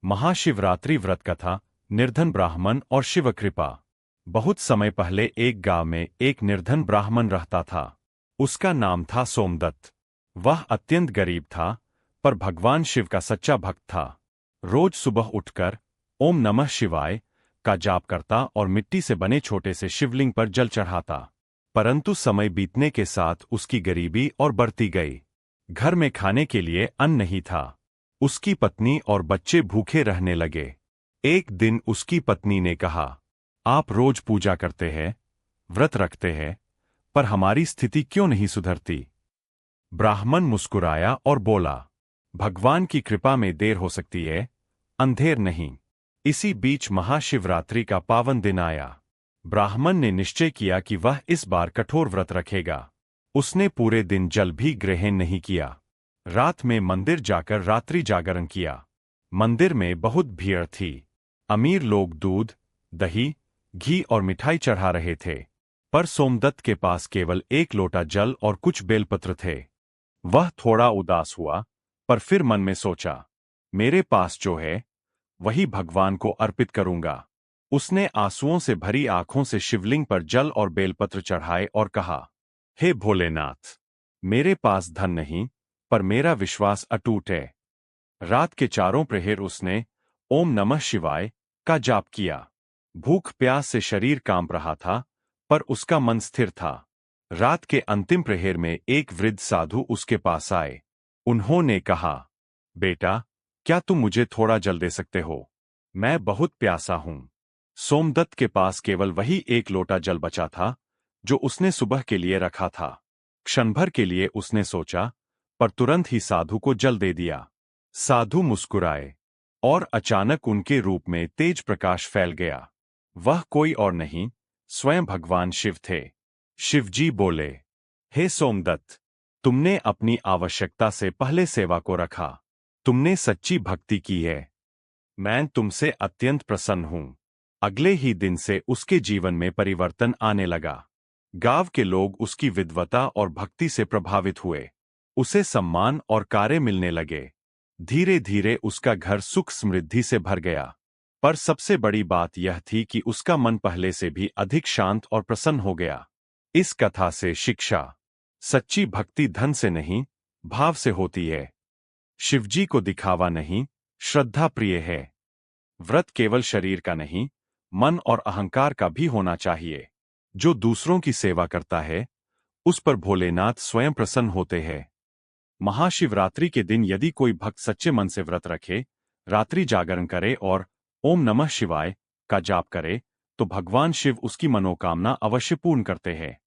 महाशिवरात्रि व्रत कथा। निर्धन ब्राह्मण और शिव कृपा। बहुत समय पहले एक गांव में एक निर्धन ब्राह्मण रहता था। उसका नाम था सोमदत्त। वह अत्यंत गरीब था, पर भगवान शिव का सच्चा भक्त था। रोज सुबह उठकर ओम नमः शिवाय का जाप करता और मिट्टी से बने छोटे से शिवलिंग पर जल चढ़ाता। परंतु समय बीतने के साथ उसकी गरीबी और बढ़ती गई। घर में खाने के लिए अन्न नहीं था। उसकी पत्नी और बच्चे भूखे रहने लगे। एक दिन उसकी पत्नी ने कहा, आप रोज पूजा करते हैं, व्रत रखते हैं, पर हमारी स्थिति क्यों नहीं सुधरती? ब्राह्मण मुस्कुराया और बोला, भगवान की कृपा में देर हो सकती है, अंधेर नहीं। इसी बीच महाशिवरात्रि का पावन दिन आया। ब्राह्मण ने निश्चय किया कि वह इस बार कठोर व्रत रखेगा। उसने पूरे दिन जल भी ग्रहण नहीं किया। रात में मंदिर जाकर रात्रि जागरण किया। मंदिर में बहुत भीड़ थी। अमीर लोग दूध, दही, घी और मिठाई चढ़ा रहे थे, पर सोमदत्त के पास केवल एक लोटा जल और कुछ बेलपत्र थे। वह थोड़ा उदास हुआ, पर फिर मन में सोचा, मेरे पास जो है वही भगवान को अर्पित करूंगा। उसने आंसुओं से भरी आंखों से शिवलिंग पर जल और बेलपत्र चढ़ाए और कहा, हे भोलेनाथ, मेरे पास धन नहीं, पर मेरा विश्वास अटूट है। रात के चारों प्रहर उसने ओम नमः शिवाय का जाप किया। भूख प्यास से शरीर कांप रहा था, पर उसका मन स्थिर था। रात के अंतिम प्रहर में एक वृद्ध साधु उसके पास आए। उन्होंने कहा, बेटा, क्या तुम मुझे थोड़ा जल दे सकते हो? मैं बहुत प्यासा हूं। सोमदत्त के पास केवल वही एक लोटा जल बचा था, जो उसने सुबह के लिए रखा था। क्षण भर के लिए उसने सोचा, पर तुरंत ही साधु को जल दे दिया। साधु मुस्कुराए, और अचानक उनके रूप में तेज प्रकाश फैल गया। वह कोई और नहीं, स्वयं भगवान शिव थे। शिवजी बोले, हे सोमदत्त, तुमने अपनी आवश्यकता से पहले सेवा को रखा। तुमने सच्ची भक्ति की है। मैं तुमसे अत्यंत प्रसन्न हूं। अगले ही दिन से उसके जीवन में परिवर्तन आने लगा। गांव के लोग उसकी विद्वता और भक्ति से प्रभावित हुए। उसे सम्मान और कार्य मिलने लगे। धीरे धीरे उसका घर सुख समृद्धि से भर गया। पर सबसे बड़ी बात यह थी कि उसका मन पहले से भी अधिक शांत और प्रसन्न हो गया। इस कथा से शिक्षा: सच्ची भक्ति धन से नहीं, भाव से होती है। शिवजी को दिखावा नहीं, श्रद्धा प्रिय है। व्रत केवल शरीर का नहीं, मन और अहंकार का भी होना चाहिए। जो दूसरों की सेवा करता है, उस पर भोलेनाथ स्वयं प्रसन्न होते हैं। महाशिवरात्रि के दिन यदि कोई भक्त सच्चे मन से व्रत रखे, रात्रि जागरण करे और ओम नमः शिवाय का जाप करे, तो भगवान शिव उसकी मनोकामना अवश्य पूर्ण करते हैं।